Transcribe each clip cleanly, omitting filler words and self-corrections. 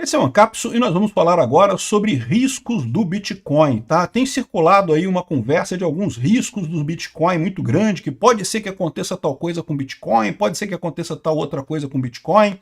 Esse é o Ancapsu e nós vamos falar agora sobre riscos do Bitcoin, tá? Tem circulado aí uma conversa de alguns riscos do Bitcoin muito grande, que pode ser que aconteça tal coisa com Bitcoin, pode ser que aconteça tal outra coisa com Bitcoin,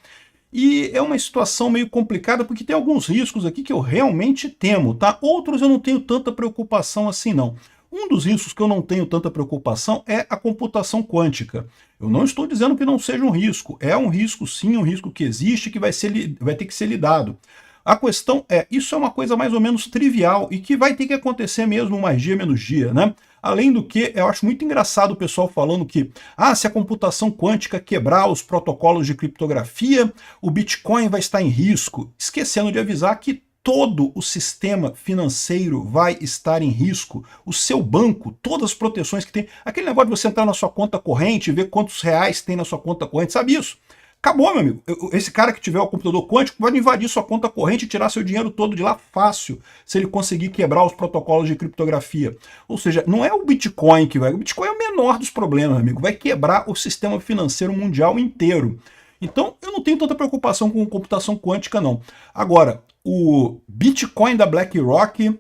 e é uma situação meio complicada porque tem alguns riscos aqui que eu realmente temo, tá? Outros eu não tenho tanta preocupação assim não. Um dos riscos que eu não tenho tanta preocupação é a computação quântica. Eu não estou dizendo que não seja um risco. É um risco sim, um risco que existe, que vai ter que ser lidado. A questão é, isso é uma coisa mais ou menos trivial e que vai ter que acontecer mesmo mais dia, menos dia, né? Além do que, eu acho muito engraçado o pessoal falando que se a computação quântica quebrar os protocolos de criptografia, o Bitcoin vai estar em risco, esquecendo de avisar que todo o sistema financeiro vai estar em risco. O seu banco, todas as proteções que tem, aquele negócio de você entrar na sua conta corrente e ver quantos reais tem na sua conta corrente, sabe isso? Acabou, meu amigo. Esse cara que tiver o computador quântico vai invadir sua conta corrente e tirar seu dinheiro todo de lá fácil, se ele conseguir quebrar os protocolos de criptografia. Ou seja, não é o Bitcoin que vai... O Bitcoin é o menor dos problemas, meu amigo. Vai quebrar o sistema financeiro mundial inteiro. Então, eu não tenho tanta preocupação com computação quântica, não. Agora, o Bitcoin da BlackRock,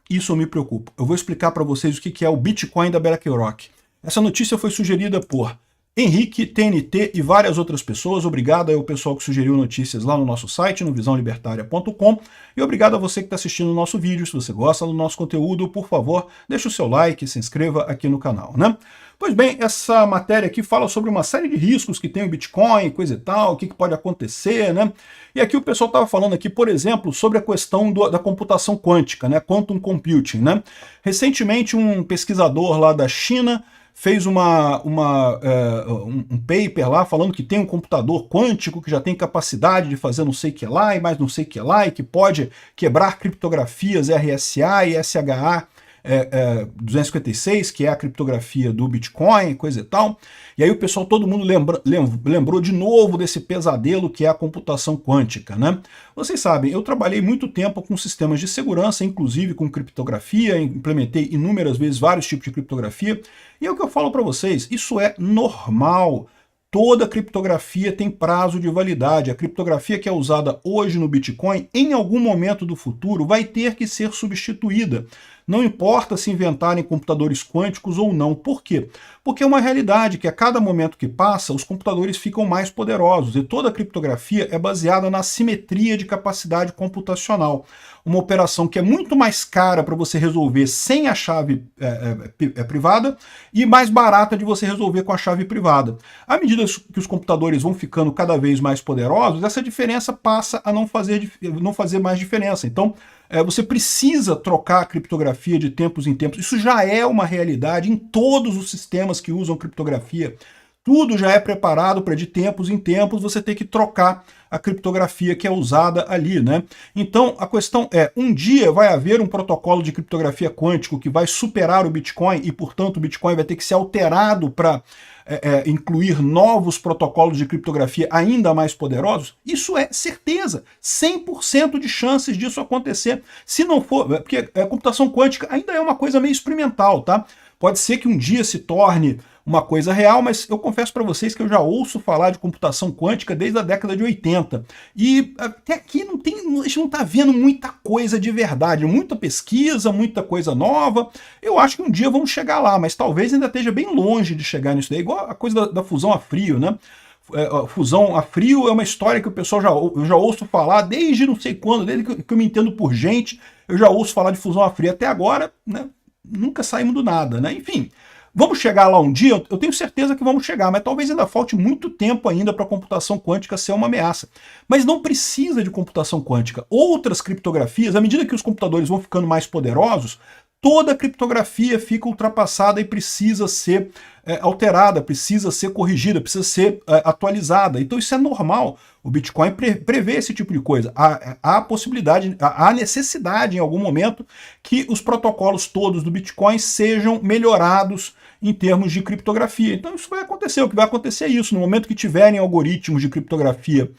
isso eu me preocupo. Eu vou explicar para vocês o que é o Bitcoin da BlackRock. Essa notícia foi sugerida por Henrique, TNT e várias outras pessoas. Obrigado ao pessoal que sugeriu notícias lá no nosso site, no visãolibertaria.com. E obrigado a você que está assistindo o nosso vídeo. Se você gosta do nosso conteúdo, por favor, deixe o seu like e se inscreva aqui no canal, né? Pois bem, essa matéria aqui fala sobre uma série de riscos que tem o Bitcoin, coisa e tal, o que pode acontecer, né? E aqui o pessoal estava falando aqui, por exemplo, sobre a questão da computação quântica, né? Quantum computing, né? Recentemente um pesquisador lá da China fez um paper lá falando que tem um computador quântico que já tem capacidade de fazer não sei o que lá e mais não sei o que lá e que pode quebrar criptografias RSA e SHA 256, que é a criptografia do Bitcoin, coisa e tal. E aí o pessoal, todo mundo lembrou de novo desse pesadelo que é a computação quântica, né? Vocês sabem, eu trabalhei muito tempo com sistemas de segurança, inclusive com criptografia, implementei inúmeras vezes vários tipos de criptografia, e é o que eu falo para vocês, isso é normal. Toda criptografia tem prazo de validade. A criptografia que é usada hoje no Bitcoin, em algum momento do futuro, vai ter que ser substituída. Não importa se inventarem computadores quânticos ou não. Por quê? Porque é uma realidade que a cada momento que passa, os computadores ficam mais poderosos e toda a criptografia é baseada na simetria de capacidade computacional. Uma operação que é muito mais cara para você resolver sem a chave privada e mais barata de você resolver com a chave privada. À medida que os computadores vão ficando cada vez mais poderosos, essa diferença passa a não fazer mais diferença. Então, você precisa trocar a criptografia de tempos em tempos. Isso já é uma realidade em todos os sistemas que usam criptografia. Tudo já é preparado para de tempos em tempos você ter que trocar a criptografia que é usada ali, né? Então, a questão é, um dia vai haver um protocolo de criptografia quântico que vai superar o Bitcoin e, portanto, o Bitcoin vai ter que ser alterado para incluir novos protocolos de criptografia ainda mais poderosos? Isso é certeza, 100% de chances disso acontecer. Se não for, porque a computação quântica ainda é uma coisa meio experimental, tá? Pode ser que um dia se torne uma coisa real, mas eu confesso para vocês que eu já ouço falar de computação quântica desde a década de 80. E até aqui a gente não está vendo muita coisa de verdade, muita pesquisa, muita coisa nova. Eu acho que um dia vamos chegar lá, mas talvez ainda esteja bem longe de chegar nisso daí, igual a coisa da fusão a frio, né? Fusão a frio é uma história que o pessoal eu já ouço falar desde não sei quando, desde que eu me entendo por gente, eu já ouço falar de fusão a frio. Até agora, né, nunca saímos do nada, né? Enfim, vamos chegar lá um dia? Eu tenho certeza que vamos chegar, mas talvez ainda falte muito tempo ainda para a computação quântica ser uma ameaça. Mas não precisa de computação quântica. Outras criptografias, à medida que os computadores vão ficando mais poderosos, toda a criptografia fica ultrapassada e precisa ser alterada, precisa ser corrigida, precisa ser atualizada. Então isso é normal. O Bitcoin prevê esse tipo de coisa. Há possibilidade, há necessidade em algum momento que os protocolos todos do Bitcoin sejam melhorados em termos de criptografia. Então isso vai acontecer. O que vai acontecer é isso. No momento que tiverem algoritmos de criptografia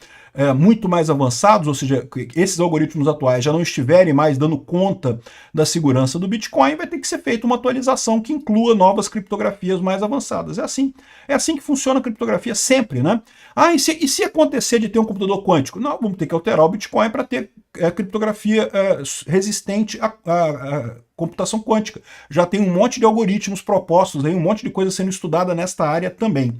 muito mais avançados, ou seja, esses algoritmos atuais já não estiverem mais dando conta da segurança do Bitcoin, vai ter que ser feita uma atualização que inclua novas criptografias mais avançadas. É assim que funciona a criptografia sempre, né? Ah, e se acontecer de ter um computador quântico? Não, vamos ter que alterar o Bitcoin para ter criptografia resistente à computação quântica. Já tem um monte de algoritmos propostos, aí, um monte de coisa sendo estudada nesta área também.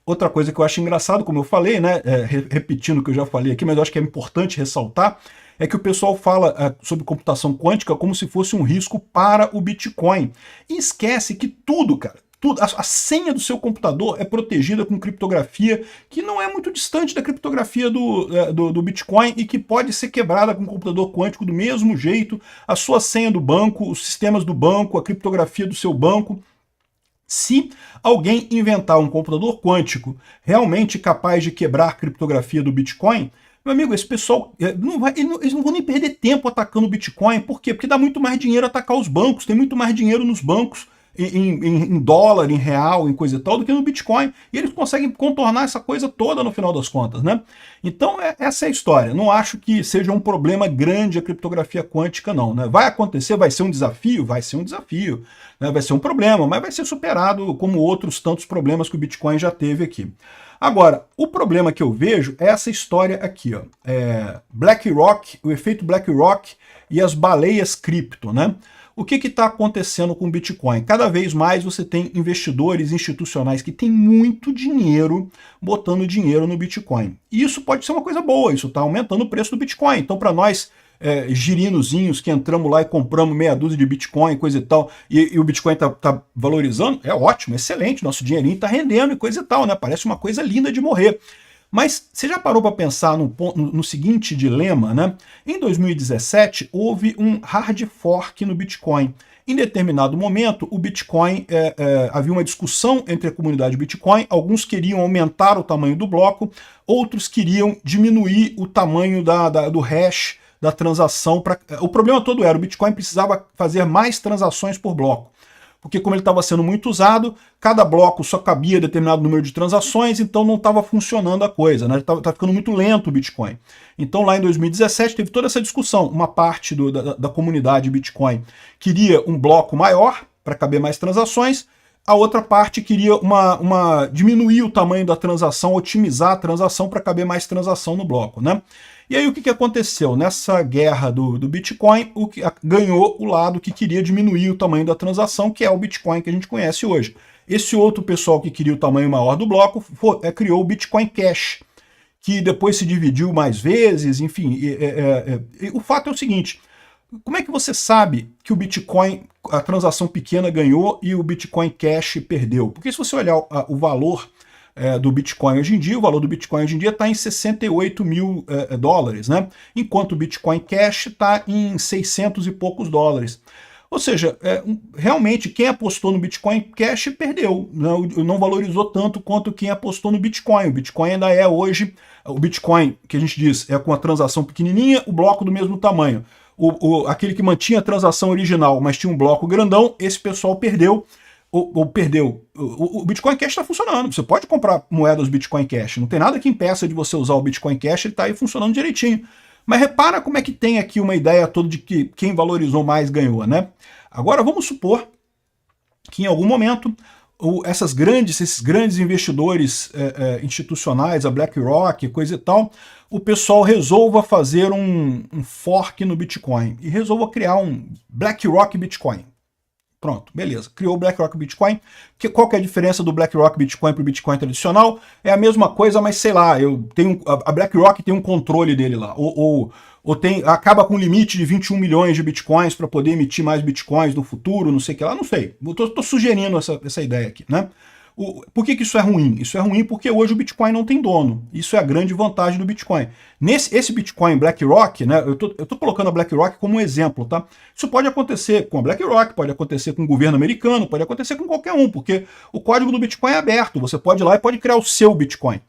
Outra coisa que eu acho engraçado, como eu falei, né, repetindo o que eu já falei aqui, mas eu acho que é importante ressaltar, é que o pessoal fala sobre computação quântica como se fosse um risco para o Bitcoin. E esquece que tudo, cara, tudo, a senha do seu computador é protegida com criptografia que não é muito distante da criptografia do Bitcoin e que pode ser quebrada com um computador quântico do mesmo jeito. A sua senha do banco, os sistemas do banco, a criptografia do seu banco. Se alguém inventar um computador quântico realmente capaz de quebrar a criptografia do Bitcoin, meu amigo, esse pessoal eles não vão nem perder tempo atacando o Bitcoin. Por quê? Porque dá muito mais dinheiro atacar os bancos, tem muito mais dinheiro nos bancos, em dólar, em real, em coisa e tal, do que no Bitcoin. E eles conseguem contornar essa coisa toda no final das contas, né? Então, essa é a história. Não acho que seja um problema grande a criptografia quântica, não, né? Vai acontecer, vai ser um desafio? Vai ser um desafio, né? Vai ser um problema, mas vai ser superado como outros tantos problemas que o Bitcoin já teve aqui. Agora, o problema que eu vejo é essa história aqui, ó. BlackRock, o efeito BlackRock e as baleias cripto, né? O que está acontecendo com o Bitcoin? Cada vez mais você tem investidores institucionais que têm muito dinheiro botando dinheiro no Bitcoin. E isso pode ser uma coisa boa, isso está aumentando o preço do Bitcoin. Então, para nós, girinozinhos que entramos lá e compramos meia dúzia de Bitcoin, coisa e tal, e o Bitcoin tá valorizando, é ótimo, excelente, nosso dinheirinho está rendendo e coisa e tal, né? Parece uma coisa linda de morrer. Mas você já parou para pensar no seguinte dilema, né? Em 2017, houve um hard fork no Bitcoin. Em determinado momento, o Bitcoin, havia uma discussão entre a comunidade Bitcoin, alguns queriam aumentar o tamanho do bloco, outros queriam diminuir o tamanho do hash da transação. O problema todo era, o Bitcoin precisava fazer mais transações por bloco. Porque como ele estava sendo muito usado, cada bloco só cabia determinado número de transações, então não estava funcionando a coisa, né? Estava ficando muito lento o Bitcoin. Então lá em 2017 teve toda essa discussão. Uma parte da comunidade Bitcoin queria um bloco maior para caber mais transações, a outra parte queria diminuir o tamanho da transação, otimizar a transação para caber mais transação no bloco, né? E aí o que aconteceu? Nessa guerra do Bitcoin, ganhou o lado que queria diminuir o tamanho da transação, que é o Bitcoin que a gente conhece hoje. Esse outro pessoal que queria o tamanho maior do bloco criou o Bitcoin Cash, que depois se dividiu mais vezes, enfim. O fato é o seguinte, como é que você sabe que o Bitcoin, a transação pequena ganhou e o Bitcoin Cash perdeu? Porque se você olhar o valor do Bitcoin hoje em dia, o valor do Bitcoin hoje em dia está em 68 mil dólares, né? Enquanto o Bitcoin Cash está em 600 e poucos dólares. Ou seja, realmente quem apostou no Bitcoin Cash perdeu, não valorizou tanto quanto quem apostou no Bitcoin. O Bitcoin ainda é hoje, o Bitcoin que a gente diz é com a transação pequenininha, o bloco do mesmo tamanho. Aquele que mantinha a transação original, mas tinha um bloco grandão, esse pessoal perdeu. O Bitcoin Cash está funcionando. Você pode comprar moedas Bitcoin Cash. Não tem nada que impeça de você usar o Bitcoin Cash, ele está aí funcionando direitinho. Mas repara como é que tem aqui uma ideia toda de que quem valorizou mais ganhou, né? Agora vamos supor que em algum momento esses grandes investidores institucionais, a BlackRock, coisa e tal, o pessoal resolva fazer um fork no Bitcoin e resolva criar um BlackRock Bitcoin. Pronto, beleza. Criou o BlackRock Bitcoin. Qual que é a diferença do BlackRock Bitcoin para o Bitcoin tradicional? É a mesma coisa, mas sei lá, a BlackRock tem um controle dele lá. Ou acaba com um limite de 21 milhões de Bitcoins para poder emitir mais Bitcoins no futuro, não sei o que lá, não sei. Estou sugerindo essa ideia aqui, né? Por que isso é ruim? Isso é ruim porque hoje o Bitcoin não tem dono. Isso é a grande vantagem do Bitcoin. Esse Bitcoin BlackRock, né, eu tô colocando a BlackRock como um exemplo, tá? Isso pode acontecer com a BlackRock, pode acontecer com o governo americano, pode acontecer com qualquer um, porque o código do Bitcoin é aberto. Você pode ir lá e pode criar o seu Bitcoin.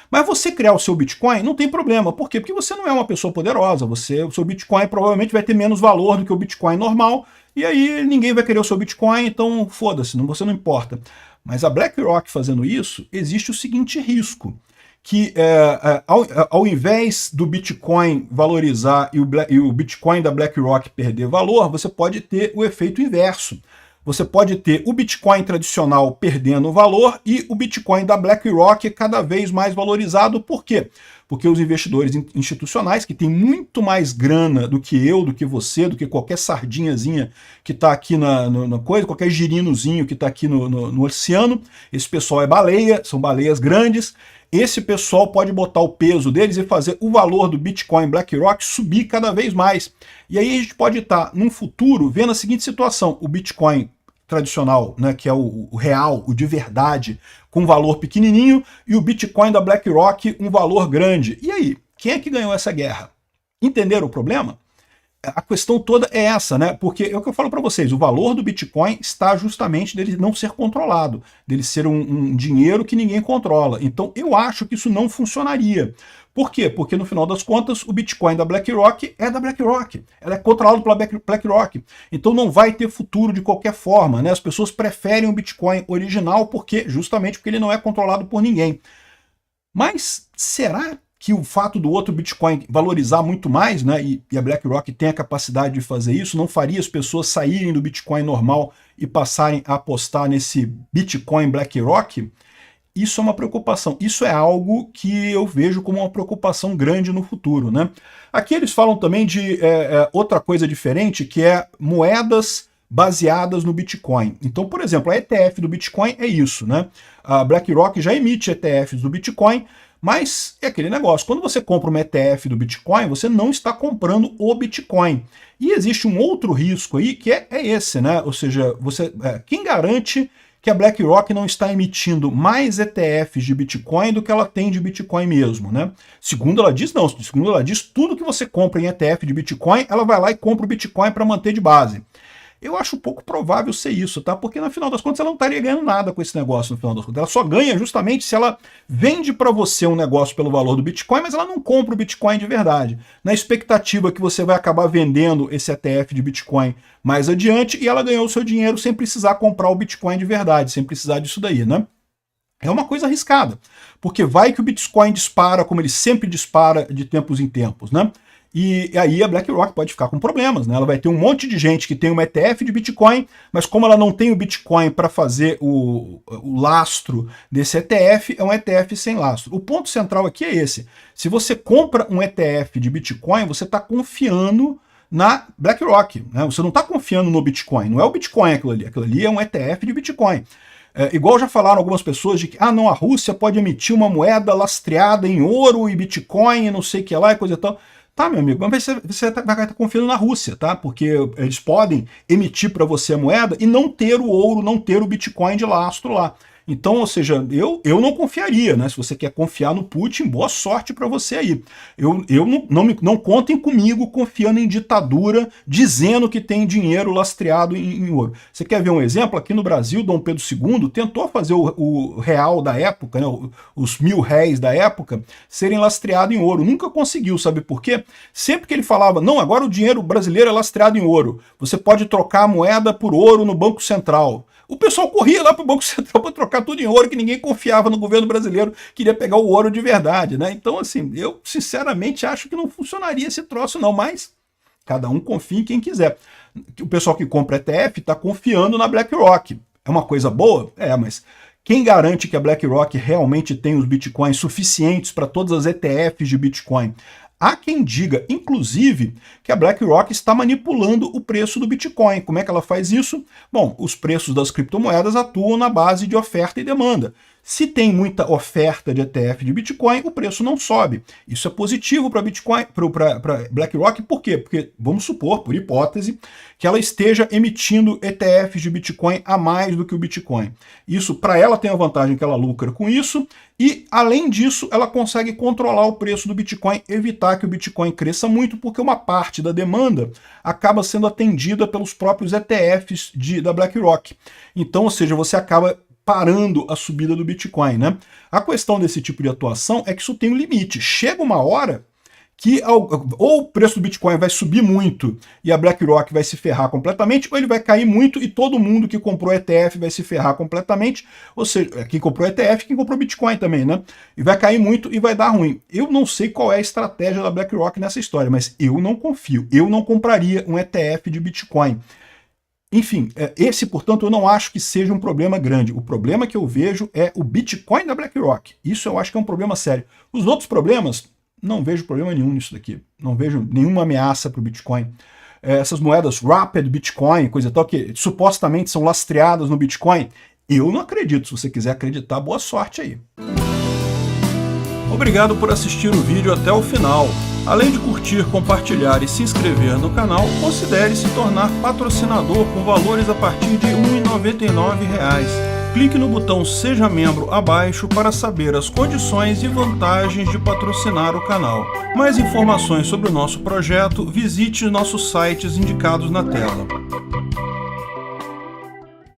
Mas você criar o seu Bitcoin não tem problema. Por quê? Porque você não é uma pessoa poderosa. O seu Bitcoin provavelmente vai ter menos valor do que o Bitcoin normal, e aí ninguém vai querer o seu Bitcoin, então foda-se, você não importa. Mas a BlackRock fazendo isso, existe o seguinte risco, que ao invés do Bitcoin valorizar e o Bitcoin da BlackRock perder valor, você pode ter o efeito inverso. Você pode ter o Bitcoin tradicional perdendo valor e o Bitcoin da BlackRock cada vez mais valorizado. Por quê? Porque os investidores institucionais, que têm muito mais grana do que eu, do que você, do que qualquer sardinhazinha que está aqui na coisa, qualquer girinozinho que está aqui no oceano, esse pessoal é baleia, são baleias grandes. Esse pessoal pode botar o peso deles e fazer o valor do Bitcoin BlackRock subir cada vez mais. E aí a gente pode estar, num futuro, vendo a seguinte situação: o Bitcoin tradicional, né, que é o real, o de verdade, com valor pequenininho, e o Bitcoin da BlackRock um valor grande. E aí, quem é que ganhou essa guerra? Entenderam o problema? A questão toda é essa, né? Porque é o que eu falo para vocês, o valor do Bitcoin está justamente dele não ser controlado, dele ser um dinheiro que ninguém controla. Então eu acho que isso não funcionaria. Por quê? Porque no final das contas o Bitcoin da BlackRock é da BlackRock, ela é controlada pela BlackRock. Então não vai ter futuro de qualquer forma, né? As pessoas preferem o Bitcoin original justamente porque ele não é controlado por ninguém. Mas será que o fato do outro Bitcoin valorizar muito mais, né, e a BlackRock tem a capacidade de fazer isso, não faria as pessoas saírem do Bitcoin normal e passarem a apostar nesse Bitcoin BlackRock? Isso é uma preocupação. Isso é algo que eu vejo como uma preocupação grande no futuro, né? Aqui eles falam também de outra coisa diferente, que é moedas baseadas no Bitcoin. Então, por exemplo, a ETF do Bitcoin é isso, né? A BlackRock já emite ETFs do Bitcoin, mas é aquele negócio, quando você compra uma ETF do Bitcoin, você não está comprando o Bitcoin. E existe um outro risco aí, que é esse, né? Ou seja, quem garante que a BlackRock não está emitindo mais ETFs de Bitcoin do que ela tem de Bitcoin mesmo, né? Segundo ela diz, não. Segundo ela diz, tudo que você compra em ETF de Bitcoin, ela vai lá e compra o Bitcoin para manter de base. Eu acho pouco provável ser isso, tá? Porque no final das contas ela não estaria ganhando nada com esse negócio, no final das contas. Ela só ganha justamente se ela vende para você um negócio pelo valor do Bitcoin, mas ela não compra o Bitcoin de verdade. Na expectativa que você vai acabar vendendo esse ETF de Bitcoin mais adiante e ela ganhou o seu dinheiro sem precisar comprar o Bitcoin de verdade, sem precisar disso daí, né? É uma coisa arriscada, porque vai que o Bitcoin dispara como ele sempre dispara de tempos em tempos, né? E aí a BlackRock pode ficar com problemas, né? Ela vai ter um monte de gente que tem uma ETF de Bitcoin, mas como ela não tem o Bitcoin para fazer o lastro desse ETF, é um ETF sem lastro. O ponto central aqui é esse. Se você compra um ETF de Bitcoin, você está confiando na BlackRock, né? Você não está confiando no Bitcoin, não é o Bitcoin aquilo ali é um ETF de Bitcoin. Igual já falaram algumas pessoas de que, não, a Rússia pode emitir uma moeda lastreada em ouro e Bitcoin e não sei o que lá e coisa e tal. Tá, meu amigo, mas você vai estar confiando na Rússia, tá? Porque eles podem emitir para você a moeda e não ter o ouro, não ter o Bitcoin de lastro lá. Então, ou seja, eu não confiaria, né? Se você quer confiar no Putin, boa sorte para você aí. Não contem comigo confiando em ditadura, dizendo que tem dinheiro lastreado em ouro. Você quer ver um exemplo? Aqui no Brasil, Dom Pedro II tentou fazer o real da época, né? Os 1000 réis da época, serem lastreados em ouro. Nunca conseguiu, sabe por quê? Sempre que ele falava, não, agora o dinheiro brasileiro é lastreado em ouro. Você pode trocar a moeda por ouro no Banco Central. O pessoal corria lá para o Banco Central para trocar tudo em ouro, que ninguém confiava no governo brasileiro, queria pegar o ouro de verdade, né? Então, assim, eu sinceramente acho que não funcionaria esse troço não, mas cada um confia em quem quiser. O pessoal que compra ETF está confiando na BlackRock. É uma coisa boa? Mas quem garante que a BlackRock realmente tem os bitcoins suficientes para todas as ETFs de Bitcoin? Há quem diga, inclusive, que a BlackRock está manipulando o preço do Bitcoin. Como é que ela faz isso? Bom, os preços das criptomoedas atuam na base de oferta e demanda. Se tem muita oferta de ETF de Bitcoin, o preço não sobe. Isso é positivo para Bitcoin, para BlackRock, por quê? Porque vamos supor, por hipótese, que ela esteja emitindo ETFs de Bitcoin a mais do que o Bitcoin. Isso, para ela, tem a vantagem que ela lucra com isso, e, além disso, ela consegue controlar o preço do Bitcoin, evitar que o Bitcoin cresça muito, porque uma parte da demanda acaba sendo atendida pelos próprios ETFs da BlackRock. Então, ou seja, você acaba parando a subida do Bitcoin, né? A questão desse tipo de atuação é que isso tem um limite. Chega uma hora que ou o preço do Bitcoin vai subir muito e a BlackRock vai se ferrar completamente, ou ele vai cair muito e todo mundo que comprou ETF vai se ferrar completamente, ou seja, quem comprou ETF, quem comprou Bitcoin também, né? E vai cair muito e vai dar ruim. Eu não sei qual é a estratégia da BlackRock nessa história, mas eu não confio. Eu não compraria um ETF de Bitcoin. Enfim, esse, portanto, eu não acho que seja um problema grande. O problema que eu vejo é o Bitcoin da BlackRock. Isso eu acho que é um problema sério. Os outros problemas, não vejo problema nenhum nisso daqui. Não vejo nenhuma ameaça para o Bitcoin. Essas moedas Wrapped Bitcoin, coisa tal, que supostamente são lastreadas no Bitcoin, eu não acredito. Se você quiser acreditar, boa sorte aí. Obrigado por assistir o vídeo até o final. Além de curtir, compartilhar e se inscrever no canal, considere se tornar patrocinador com valores a partir de R$ 1,99. Clique no botão Seja Membro abaixo para saber as condições e vantagens de patrocinar o canal. Mais informações sobre o nosso projeto, visite nossos sites indicados na tela.